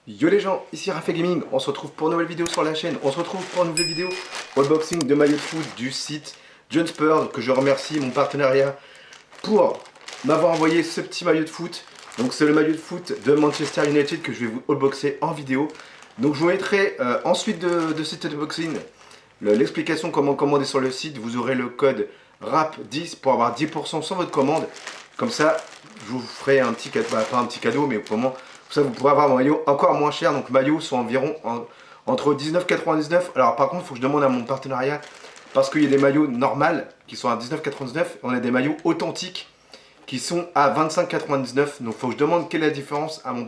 Yo les gens, ici Raphaël Gaming, on se retrouve pour une nouvelle vidéo sur la chaîne, on se retrouve pour une nouvelle vidéo unboxing de maillot de foot du site Junspur, que je remercie mon partenariat pour m'avoir envoyé ce petit maillot de foot. Donc c'est le maillot de foot de Manchester United que je vais vous unboxer en vidéo. Donc je vous mettrai ensuite de cet unboxing l'explication comment commander sur le site. Vous aurez le code RAP10 pour avoir 10% sur votre commande. Comme ça, je vous ferai un petit cadeau, pas un petit cadeau, mais au moment ça vous pourrez avoir un maillot encore moins cher. Donc maillots sont environ entre 19,99. Alors par contre, il faut que je demande à mon partenariat parce qu'il y a des maillots normaux qui sont à 19,99. On a des maillots authentiques qui sont à 25,99. Donc il faut que je demande quelle est la différence à mon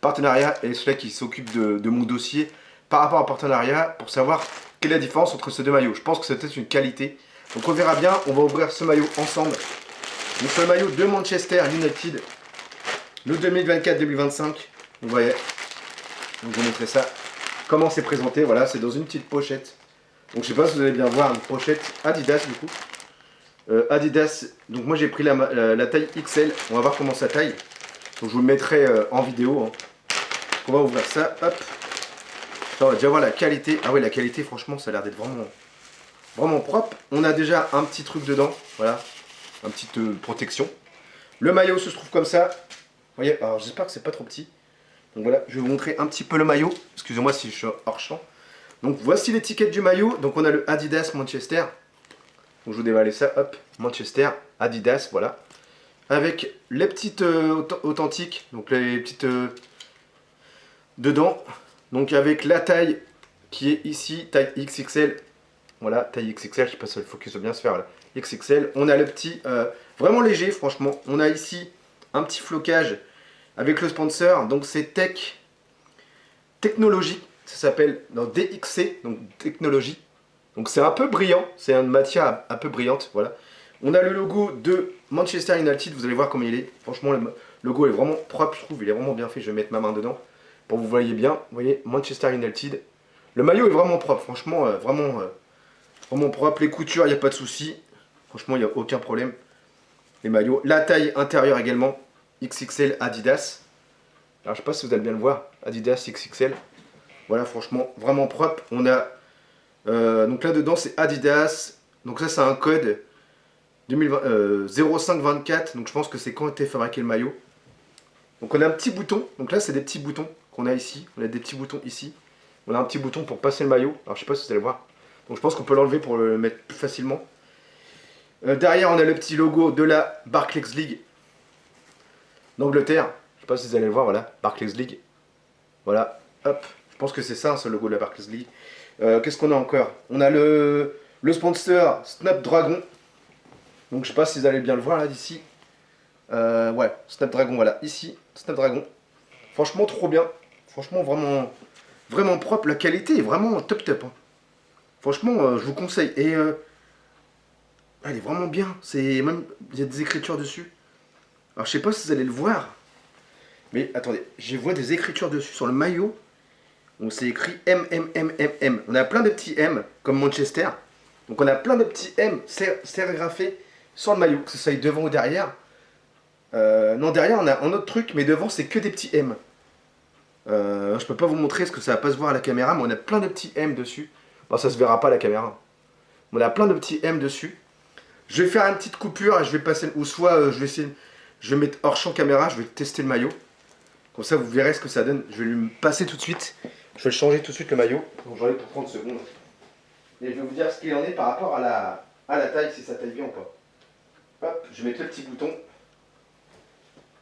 partenariat et celui qui s'occupe de mon dossier par rapport au partenariat pour savoir quelle est la différence entre ces deux maillots. Je pense que c'est peut-être une qualité. Donc on verra bien. On va ouvrir ce maillot ensemble. Donc c'est le maillot de Manchester United. Le 2024-2025, vous voyez, donc je vous montrerai ça, comment c'est présenté, voilà, c'est dans une petite pochette. Donc je sais pas si vous allez bien voir, une pochette Adidas du coup. Adidas, donc moi j'ai pris la taille XL, on va voir comment ça taille. Donc je vous le mettrai en vidéo. Hein. On va ouvrir ça, hop. Ça, on va déjà voir la qualité. Ah ouais, la qualité franchement ça a l'air d'être vraiment propre. On a déjà un petit truc dedans, voilà, une petite protection. Le maillot se trouve comme ça. Vous voyez, alors j'espère que c'est pas trop petit. Donc voilà, je vais vous montrer un petit peu le maillot. Excusez-moi si je suis hors champ. Donc voici l'étiquette du maillot. Donc on a le Adidas Manchester. Donc je vous déballe ça, hop, Manchester, Adidas, voilà. Avec les petites authentiques, donc les petites dedans. Donc avec la taille qui est ici, taille XXL. Voilà, taille XXL, je sais pas si le focus va bien se faire là. XXL. On a le petit, vraiment léger franchement. On a ici un petit flocage avec le sponsor, donc c'est Technologie, ça s'appelle DXC, donc technologie. Donc c'est un peu brillant, c'est une matière un peu brillante, voilà. On a le logo de Manchester United, vous allez voir comment il est. Franchement, le logo est vraiment propre, je trouve, il est vraiment bien fait. Je vais mettre ma main dedans pour que vous voyez bien. Vous voyez, Manchester United. Le maillot est vraiment propre, franchement, vraiment propre. Les coutures, il n'y a pas de souci. Franchement, il n'y a aucun problème. Les maillots. La taille intérieure également, XXL Adidas. Alors je sais pas si vous allez bien le voir, Adidas XXL. Voilà, franchement, vraiment propre. On a, donc là dedans c'est Adidas. Donc ça c'est un code 0524. Donc je pense que c'est quand a été fabriqué le maillot. Donc on a un petit bouton. Donc là c'est des petits boutons qu'on a ici. On a des petits boutons ici. On a un petit bouton pour passer le maillot. Alors je sais pas si vous allez voir. Donc je pense qu'on peut l'enlever pour le mettre plus facilement. Derrière on a le petit logo de la Barclays League d'Angleterre. Je sais pas si vous allez le voir, voilà, Barclays League. Voilà, hop, je pense que c'est ça, ce logo de la Barclays League. Qu'est-ce qu'on a encore? On a le sponsor Snapdragon. Donc je sais pas si vous allez bien le voir là d'ici. Ouais, Snapdragon, voilà, ici, Snapdragon. Franchement, trop bien. Franchement, vraiment propre. La qualité est vraiment top. Hein. Franchement, je vous conseille. Et elle est vraiment bien. C'est même, il y a des écritures dessus. Alors je sais pas si vous allez le voir. Mais attendez, je vois des écritures dessus sur le maillot. Donc c'est écrit M. On a plein de petits M comme Manchester. Donc on a plein de petits M sérigraphés sur le maillot, que ce soit devant ou derrière. Non, derrière on a un autre truc, mais devant c'est que des petits M. Je peux pas vous montrer parce que ça va pas se voir à la caméra, mais on a plein de petits M dessus. Bon, ça se verra pas à la caméra. On a plein de petits M dessus. Je vais faire une petite coupure et je vais passer, ou soit je vais essayer, je vais mettre hors champ caméra, je vais tester le maillot. Comme ça, vous verrez ce que ça donne. Je vais lui passer tout de suite. Je vais le changer tout de suite le maillot. Donc j'en ai pour 30 secondes. Et je vais vous dire ce qu'il en est par rapport à la taille, si ça taille bien ou pas. Hop, je vais mettre le petit bouton.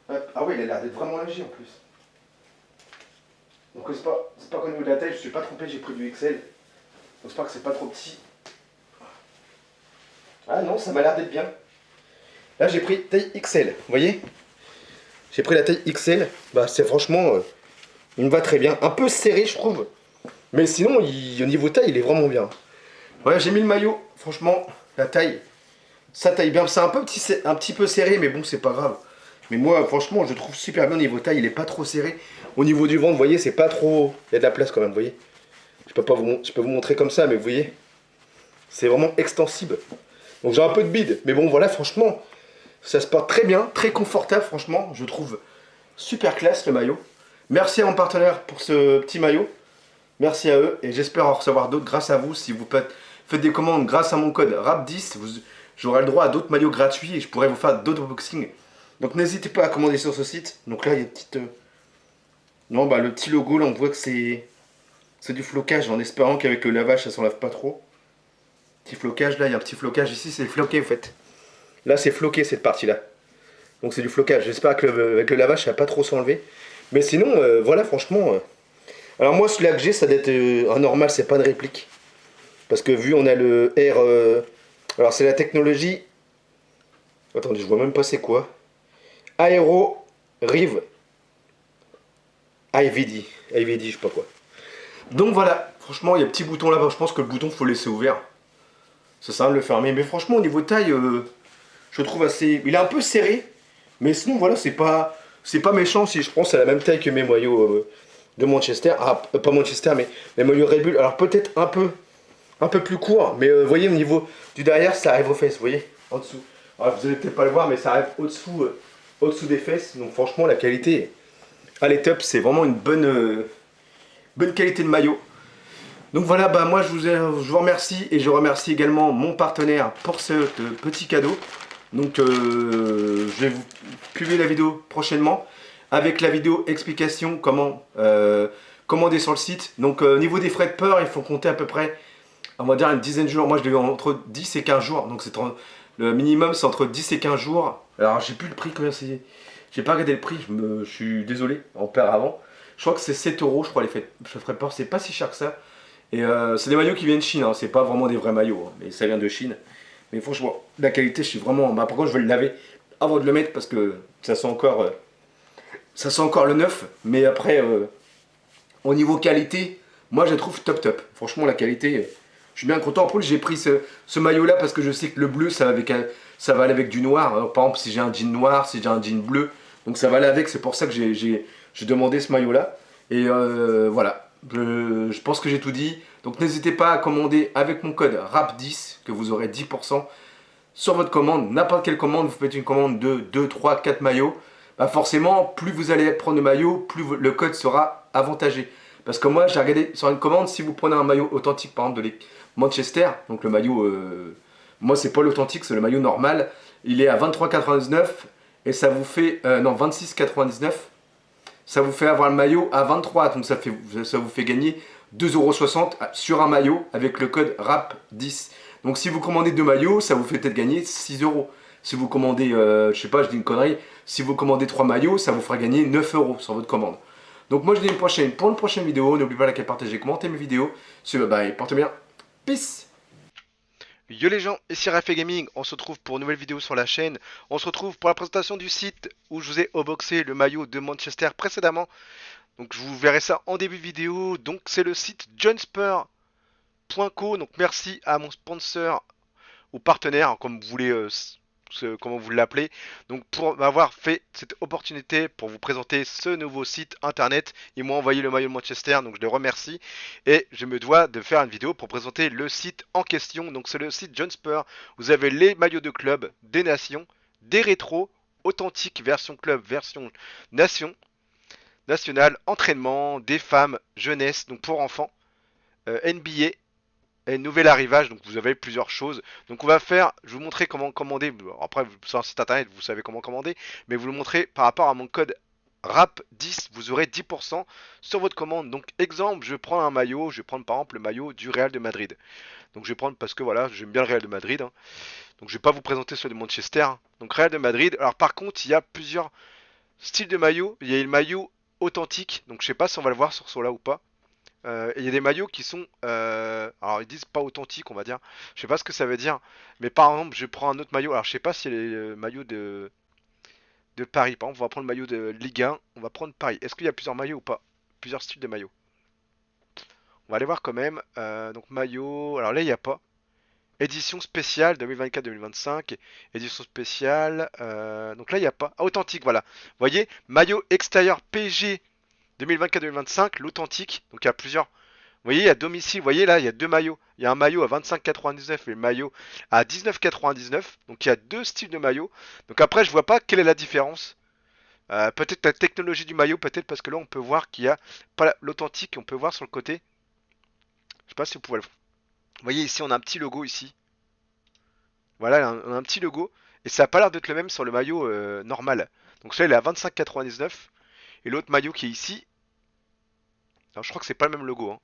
Hop. Ah oui, il a l'air d'être vraiment léger en plus. Donc c'est pas qu'au niveau de la taille, je ne suis pas trompé, j'ai pris du XL. Donc j'espère que c'est pas trop petit. Ah non, ça m'a l'air d'être bien. Là j'ai pris taille XL, vous voyez? J'ai pris la taille XL, bah c'est franchement, il me va très bien. Un peu serré je trouve, mais sinon au niveau taille il est vraiment bien. Voilà, j'ai mis le maillot, franchement, la taille, ça taille bien. C'est un petit peu serré, mais bon c'est pas grave. Mais moi franchement je trouve super bien au niveau taille, il est pas trop serré. Au niveau du ventre, vous voyez, c'est pas trop, il y a de la place quand même, vous voyez. Je peux vous montrer comme ça, mais vous voyez, c'est vraiment extensible. Donc j'ai un peu de bide, mais bon voilà, franchement, ça se porte très bien, très confortable, franchement, je trouve super classe le maillot. Merci à mon partenaire pour ce petit maillot. Merci à eux et j'espère en recevoir d'autres grâce à vous. Si vous faites des commandes grâce à mon code RAP10, j'aurai le droit à d'autres maillots gratuits et je pourrai vous faire d'autres unboxings. Donc n'hésitez pas à commander sur ce site. Donc là, il y a une petite... Non, bah le petit logo, là, on voit que c'est du flocage en espérant qu'avec le lavage, ça s'enlève pas trop. Petit flocage, là, il y a un petit flocage ici, c'est floqué en fait. Là, c'est floqué cette partie-là. Donc c'est du flocage. J'espère qu'avec le lavage, ça va pas trop s'enlever. Mais sinon, voilà, franchement... Alors moi, celui-là que j'ai, ça doit être un normal, c'est pas une réplique. Parce que vu on a le R... alors c'est la technologie... Attendez, je vois même pas c'est quoi. Aero Rive IVD. IVD, je sais pas quoi. Donc voilà, franchement, il y a un petit bouton là-bas. Je pense que le bouton, faut le laisser ouvert. Ça sert à rien de le fermer. Mais franchement, au niveau taille, je le trouve assez... Il est un peu serré. Mais sinon, voilà, c'est pas méchant si je pense c'est la même taille que mes maillots de Manchester. Ah, pas Manchester, mais mes maillots Red Bull. Alors peut-être un peu plus court. Mais vous voyez, au niveau du derrière, ça arrive aux fesses. Vous voyez, en dessous. Alors, vous allez peut-être pas le voir, mais ça arrive au-dessous des fesses. Donc franchement, la qualité, elle est top. C'est vraiment une bonne qualité de maillot. Donc voilà, bah moi je vous remercie et je remercie également mon partenaire pour ce petit cadeau. Donc je vais vous publier la vidéo prochainement avec la vidéo explication comment commander sur le site. Donc au niveau des frais de port, il faut compter à peu près, on va dire une dizaine de jours. Moi je l'ai eu entre 10 et 15 jours. Donc le minimum c'est entre 10 et 15 jours. Alors j'ai plus le prix, combien c'est. J'ai pas regardé le prix, je suis désolé, en perd avant. Je crois que c'est 7 euros, je crois, les frais de port. C'est pas si cher que ça. Et c'est des maillots qui viennent de Chine, hein. C'est pas vraiment des vrais maillots, hein, mais ça vient de Chine. Mais franchement, la qualité, je suis vraiment. Bah, par contre, je vais le laver avant de le mettre parce que ça sent encore le neuf. Mais après, au niveau qualité, moi je la trouve top top. Franchement, la qualité, je suis bien content. En plus, j'ai pris ce maillot-là parce que je sais que le bleu, ça va aller avec du noir. Alors, par exemple, si j'ai un jean noir, si j'ai un jean bleu, donc ça va aller avec. C'est pour ça que j'ai demandé ce maillot-là. Et voilà. Je pense que j'ai tout dit. Donc n'hésitez pas à commander avec mon code RAP10 que vous aurez 10% sur votre commande. N'importe quelle commande, vous faites une commande de 2, 3, 4 maillots. Bah forcément, plus vous allez prendre de maillots, plus le code sera avantagé. Parce que moi, j'ai regardé sur une commande, si vous prenez un maillot authentique, par exemple de Manchester, donc le maillot, moi c'est pas l'authentique, c'est le maillot normal, il est à 23,99 et ça vous fait, non 26,99. Ça vous fait avoir le maillot à 23, donc ça vous fait gagner 2,60 € sur un maillot avec le code RAP10. Donc si vous commandez 2 maillots, ça vous fait peut-être gagner 6 euros. Si vous commandez, je sais pas, je dis une connerie, si vous commandez 3 maillots, ça vous fera gagner 9 euros sur votre commande. Donc moi je dis pour une prochaine vidéo, n'oubliez pas de liker, partager, commenter mes vidéos. Bye bye, portez bien, peace. Yo les gens, ici Raphaël Gaming, on se retrouve pour une nouvelle vidéo sur la chaîne. On se retrouve pour la présentation du site où je vous ai unboxé le maillot de Manchester précédemment. Donc je vous verrai ça en début de vidéo. Donc c'est le site johnspur.co. Donc merci à mon sponsor ou partenaire, comme vous voulez, comment vous l'appelez, donc pour m'avoir fait cette opportunité pour vous présenter ce nouveau site internet. Ils m'ont envoyé le maillot de Manchester, donc je les remercie. Et je me dois de faire une vidéo pour présenter le site en question. Donc c'est le site John Spur. Vous avez les maillots de club, des nations, des rétros, authentiques, version club, version nation, nationale, entraînement, des femmes, jeunesse, donc pour enfants, NBA, et nouvel arrivage, donc vous avez plusieurs choses. Donc on va faire, je vais vous montrer comment commander. Après, sur un site internet, vous savez comment commander, mais vous le montrer par rapport à mon code RAP10, vous aurez 10% sur votre commande. Donc exemple, je prends un maillot, je vais prendre par exemple le maillot du Real de Madrid. Donc je vais prendre parce que voilà, j'aime bien le Real de Madrid, hein. Donc je vais pas vous présenter celui de Manchester, hein. Donc Real de Madrid. Alors par contre, il y a plusieurs styles de maillots. Il y a le maillot authentique, donc je sais pas si on va le voir sur cela ou pas. Et il y a des maillots qui sont, alors ils disent pas authentiques, on va dire. Je sais pas ce que ça veut dire. Mais par exemple, je prends un autre maillot. Alors je sais pas si le maillot de Paris. Par exemple, on va prendre le maillot de Ligue 1. On va prendre Paris. Est-ce qu'il y a plusieurs maillots ou pas? Plusieurs styles de maillots. On va aller voir quand même. Donc maillot. Alors là, il n'y a pas. Édition spéciale 2024-2025. Édition spéciale. Donc là, il n'y a pas. Ah, authentique, voilà. Vous voyez, maillot extérieur PSG 2024-2025, l'authentique. Donc il y a plusieurs. Vous voyez, il y a domicile. Vous voyez là, il y a deux maillots. Il y a un maillot à 25,99 et le maillot à 19,99. Donc il y a deux styles de maillots. Donc après, je vois pas quelle est la différence. Peut-être la technologie du maillot, peut-être parce que là on peut voir qu'il y a pas l'authentique, on peut voir sur le côté. Je sais pas si vous pouvez le. Vous voyez ici, on a un petit logo ici. Voilà, on a un petit logo et ça a pas l'air d'être le même sur le maillot normal. Donc celui-là il est à 25,99 et l'autre maillot qui est ici, alors, je crois que c'est pas le même logo, hein.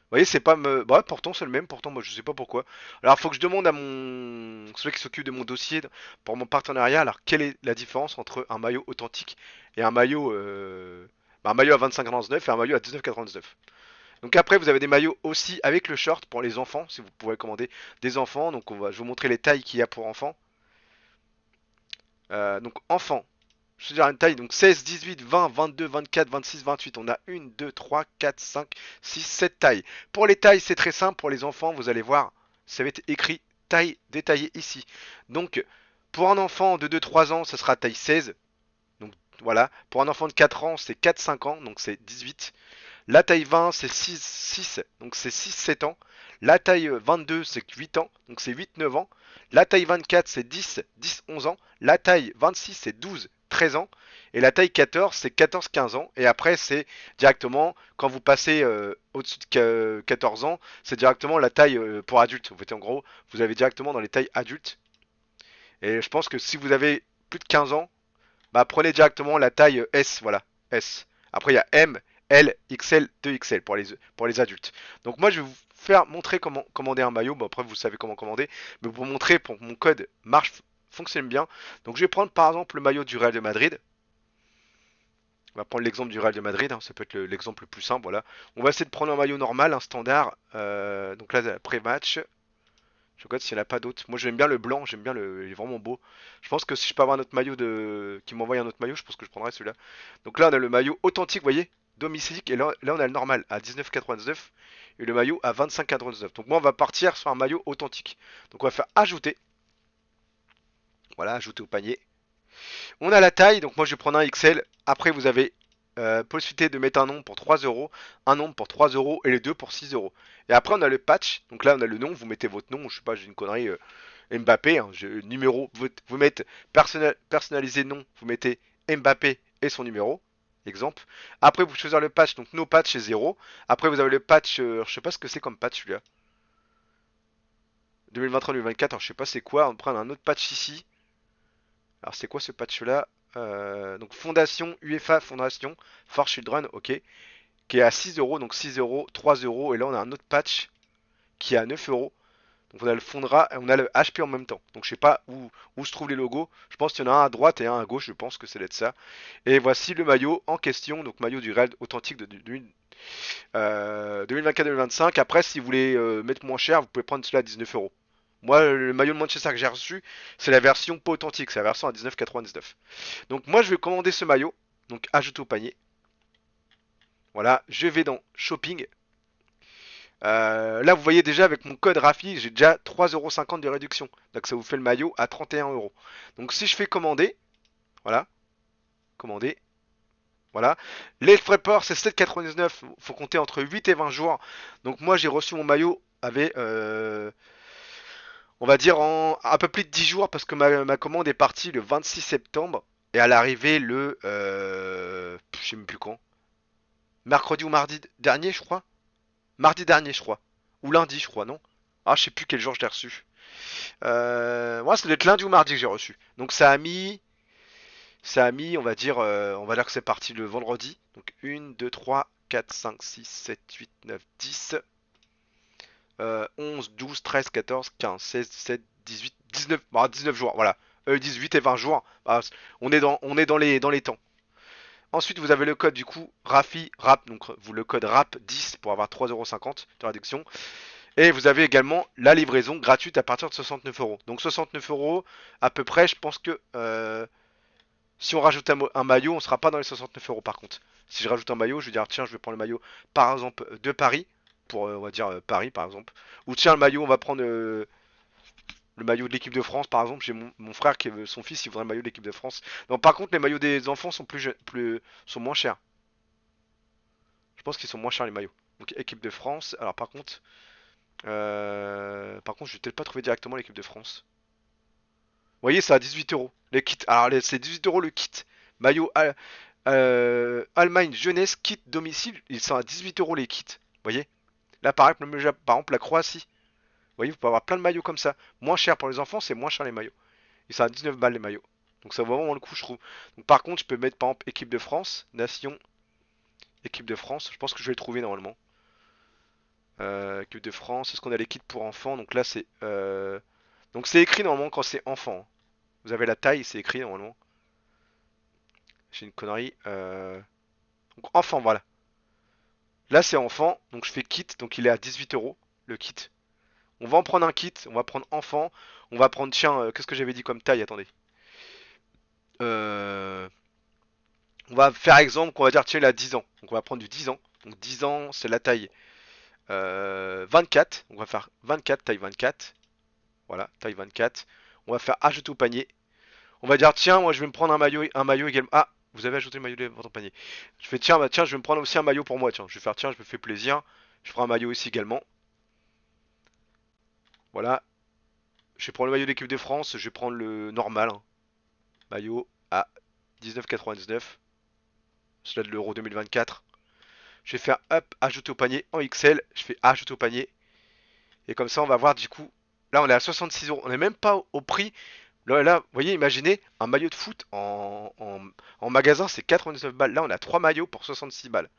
Vous voyez, c'est pas me. Bah, pourtant c'est le même, pourtant moi je sais pas pourquoi. Alors faut que je demande à mon celui qui s'occupe de mon dossier pour mon partenariat, alors quelle est la différence entre un maillot authentique et un maillot à 25,99 et un maillot à 19,99. Donc après vous avez des maillots aussi avec le short pour les enfants, si vous pouvez commander des enfants. Donc je vais vous montrer les tailles qu'il y a pour enfants. Donc enfants, je veux dire une taille, donc 16, 18, 20, 22, 24, 26, 28. On a 1, 2, 3, 4, 5, 6, 7 tailles. Pour les tailles, c'est très simple. Pour les enfants, vous allez voir, ça va être écrit taille détaillée ici. Donc, pour un enfant de 2-3 ans, ce sera taille 16. Donc, voilà. Pour un enfant de 4 ans, c'est 4-5 ans, donc c'est 18. La taille 20, c'est 6, donc c'est 6-7 ans. La taille 22, c'est 8 ans, donc c'est 8-9 ans. La taille 24, c'est 10-11 ans. La taille 26, c'est 12-13 ans. Et la taille 14, c'est 14-15 ans. Et après, c'est directement, quand vous passez au-dessus de 14 ans, c'est directement la taille pour adultes. Vous faites en gros, vous avez directement dans les tailles adultes. Et je pense que si vous avez plus de 15 ans, bah prenez directement la taille S, voilà, S. Après il y a M, L, XL, 2XL pour les adultes. Donc moi je vais vous faire montrer comment commander un maillot. Bon après vous savez comment commander, mais pour montrer pour que mon code marche, fonctionne bien. Donc je vais prendre par exemple le maillot du Real de Madrid. On va prendre l'exemple du Real de Madrid, hein, ça peut être l'exemple le plus simple, voilà. On va essayer de prendre un maillot normal, un standard. Donc là, pré-match. Je regarde s'il n'y en a pas d'autres. Moi j'aime bien le blanc, j'aime bien il est vraiment beau. Je pense que si je peux avoir un autre maillot qui m'envoie un autre maillot, je pense que je prendrai celui-là. Donc là on a le maillot authentique, vous voyez, domicilique, et là on a le normal à 19,99 et le maillot à 25,99. Donc moi on va partir sur un maillot authentique. Donc on va faire ajouter. Voilà, ajouter au panier. On a la taille, donc moi je vais prendre un XL. Après vous avez possibilité de mettre un nom pour 3 euros, un nom pour 3 euros et les deux pour 6 euros. Et après on a le patch, donc là on a le nom, vous mettez votre nom, je sais pas, j'ai une connerie, Mbappé, hein, numéro, vous mettez personnalisé nom, vous mettez Mbappé et son numéro, exemple. Après vous choisissez le patch, donc no patch c'est 0. Après vous avez le patch, je sais pas ce que c'est comme patch celui-là. 2023-2024, alors je sais pas c'est quoi, on prend un autre patch ici. Alors c'est quoi ce patch là? Donc Fondation, UEFA Fondation, For Children, ok, qui est à 6 euros, donc 6 euros, 3 euros, et là on a un autre patch qui est à 9 euros. Donc on a le Fondra, on a le HP en même temps. Donc je sais pas où se trouvent les logos. Je pense qu'il y en a un à droite et un à gauche, je pense que c'est d'être ça. Et voici le maillot en question, donc maillot du Real authentique de 2024-2025. Après, si vous voulez mettre moins cher, vous pouvez prendre celui-là à 19 euros. Moi, le maillot de Manchester que j'ai reçu, c'est la version pas authentique, c'est la version à 19,99. Donc moi, je vais commander ce maillot, donc ajouter au panier. Voilà, je vais dans Shopping. Là, vous voyez déjà avec mon code Rafi, j'ai déjà 3,50€ de réduction. Donc ça vous fait le maillot à 31 euros. Donc si je fais commander, voilà, commander, voilà. Les frais port, c'est 7,99€. Faut compter entre 8 et 20 jours. Donc moi, j'ai reçu mon maillot avec, on va dire, en un peu plus de 10 jours parce que ma commande est partie le 26 septembre et elle est arrivée je sais même plus quand. Mercredi ou mardi dernier, je crois. Mardi dernier, je crois. Ou lundi, je crois, non? Ah, je sais plus quel jour je l'ai reçu. Moi, ça doit être lundi ou mardi que j'ai reçu. Donc on va dire que c'est parti le vendredi. Donc 1, 2, 3, 4, 5, 6, 7, 8, 9, 10, 11, 12, 13, 14, 15, 16, 17, 18, 19, bah, 19 jours, voilà. 18 et 20 jours, bah, on est dans les temps. Ensuite, vous avez le code du coup RAFI, RAP, donc vous le code RAP 10 pour avoir 3,50€ de réduction. Et vous avez également la livraison gratuite à partir de 69 euros. Donc 69 euros à peu près, je pense que si on rajoute un maillot, on ne sera pas dans les 69 euros par contre. Si je rajoute un maillot, je vais dire tiens, je vais prendre le maillot par exemple de Paris, pour on va dire Paris par exemple. Ou tiens, le maillot, on va prendre le maillot de l'équipe de France par exemple. J'ai mon frère qui son fils, il voudrait le maillot de l'équipe de France. Donc par contre, les maillots des enfants sont sont moins chers. Je pense qu'ils sont moins chers les maillots. Donc équipe de France. Alors par contre, je vais peut-être pas trouver directement l'équipe de France. Vous voyez, c'est à 18 euros. Les kits. Alors, c'est 18 euros le kit. Maillot Allemagne jeunesse kit domicile, ils sont à 18 euros les kits. Vous voyez? Là par exemple la Croatie. Vous voyez, vous pouvez avoir plein de maillots comme ça. Moins cher pour les enfants, c'est moins cher les maillots. Ils sont à 19 balles les maillots. Donc ça vaut vraiment le coup, je trouve. Donc, par contre, je peux mettre par exemple équipe de France, nation, équipe de France. Je pense que je vais le trouver normalement. Équipe de France, est-ce qu'on a les kits pour enfants? Donc là c'est donc c'est écrit normalement quand c'est enfant. Vous avez la taille, c'est écrit normalement. J'ai une connerie. Donc enfant, voilà. Là c'est enfant, donc je fais kit, donc il est à 18 euros le kit. On va en prendre un kit, on va prendre enfant, on va prendre, tiens, qu'est-ce que j'avais dit comme taille? Attendez. Euh, on va faire exemple qu'on va dire, tiens, il a 10 ans. Donc on va prendre du 10 ans. Donc 10 ans, c'est la taille 24. On va faire 24, taille 24. Voilà, taille 24. On va faire ajouter au panier. On va dire, tiens, moi je vais me prendre un maillot également. Ah, vous avez ajouté le maillot dans votre panier. Je fais, tiens, bah, tiens, je vais me prendre aussi un maillot pour moi. Tiens, je vais faire, tiens, je me fais plaisir. Je prends un maillot ici également. Voilà. Je vais prendre le maillot de l'équipe de France. Je vais prendre le normal, hein. Maillot à 19,99. Celui de l'Euro 2024. Je vais faire hop, ajouter au panier en XL. Je fais ajouter au panier. Et comme ça, on va voir du coup. Là, on est à 66 euros. On n'est même pas au prix. Là, vous voyez, imaginez un maillot de foot en magasin, c'est 99 balles. Là, on a 3 maillots pour 66 balles.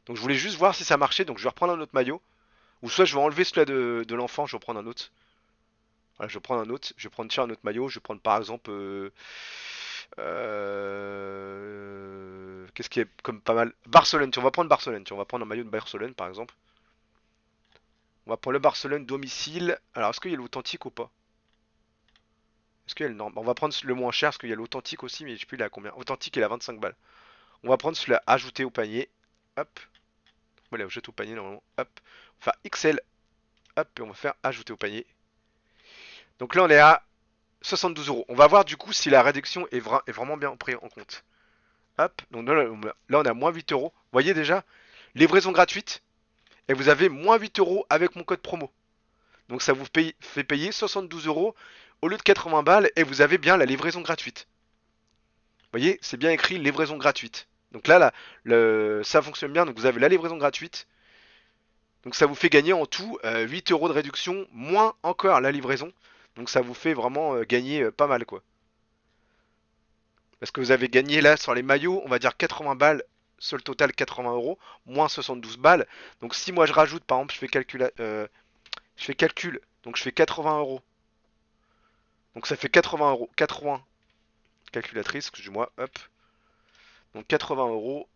Donc, je voulais juste voir si ça marchait. Donc, je vais reprendre un autre maillot. Ou soit je vais enlever celui-là de l'enfant. Je vais prendre un autre. Voilà, je vais prendre un autre. Je vais prendre tiens, un autre maillot. Je vais prendre par exemple. Qu'est-ce qui est comme pas mal? Barcelone. Tiens, on va prendre Barcelone. Tiens, on va prendre un maillot de Barcelone par exemple. On va prendre le Barcelone domicile. Alors, est-ce qu'il y a l'authentique ou pas? Est-ce qu'il y a le norme? On va prendre le moins cher parce qu'il y a l'authentique aussi, mais je sais plus il est à combien. Authentique, il est à 25 balles. On va prendre celui-là, ajouter au panier. Hop. Voilà, jette au panier normalement. Hop. On va faire XL. Hop. Et on va faire ajouter au panier. Donc là, on est à 72 euros. On va voir du coup si la réduction est vraiment bien prise en compte. Hop. Donc là, on a moins 8 euros. Vous voyez déjà? Livraison gratuite. Et vous avez moins 8 euros avec mon code promo. Donc ça vous fait payer 72 euros au lieu de 80 balles et vous avez bien la livraison gratuite. Vous voyez, c'est bien écrit livraison gratuite. Donc là, ça fonctionne bien. Donc vous avez la livraison gratuite. Donc ça vous fait gagner en tout 8 euros de réduction, moins encore la livraison. Donc ça vous fait vraiment gagner pas mal quoi. Parce que vous avez gagné là sur les maillots, on va dire 80 balles sur le total 80 euros, moins 72 balles. Donc si moi je rajoute, par exemple, je fais calcul, donc je fais 80 euros. Donc ça fait 80 euros, 80 calculatrice, excusez-moi, hop. Donc 80 euros,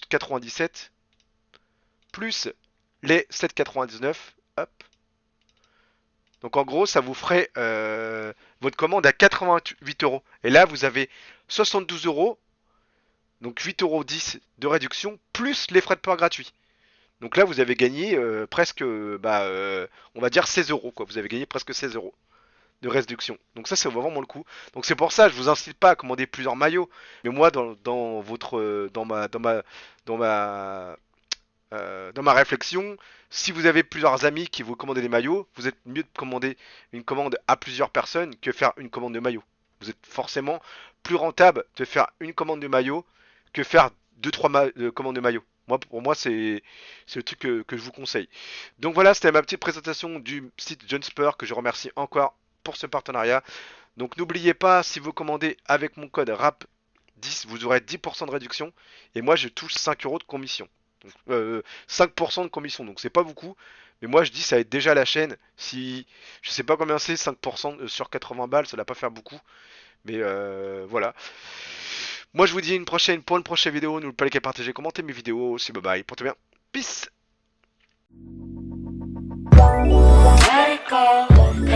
97 plus les 7,99, hop. Donc en gros, ça vous ferait votre commande à 88 euros. Et là, vous avez 72 euros, donc 8,10 euros de réduction, plus les frais de port gratuits. Donc là, vous avez gagné presque, on va dire 16 euros, quoi. Vous avez gagné presque 16 euros de réduction. Donc ça, c'est vraiment le coup. Donc c'est pour ça, je vous incite pas à commander plusieurs maillots. Mais moi, dans ma réflexion, si vous avez plusieurs amis qui vous commandent des maillots, vous êtes mieux de commander une commande à plusieurs personnes que faire une commande de maillot. Vous êtes forcément plus rentable de faire une commande de maillot que faire deux trois commandes de maillot. Moi, pour moi, c'est le truc que je vous conseille. Donc voilà, c'était ma petite présentation du site Johnspur que je remercie encore pour ce partenariat. Donc n'oubliez pas, si vous commandez avec mon code RAP10, vous aurez 10% de réduction. Et moi, je touche 5 euros de commission. Donc, 5% de commission, donc c'est pas beaucoup. Mais moi, je dis, ça aide déjà la chaîne. Si je sais pas combien c'est, 5% sur 80 balles, ça va pas faire beaucoup. Mais voilà. Moi, je vous dis pour une prochaine vidéo. N'oubliez pas de liker, partager, commenter mes vidéos. C'est bye bye. Portez bien. Peace. Let it go.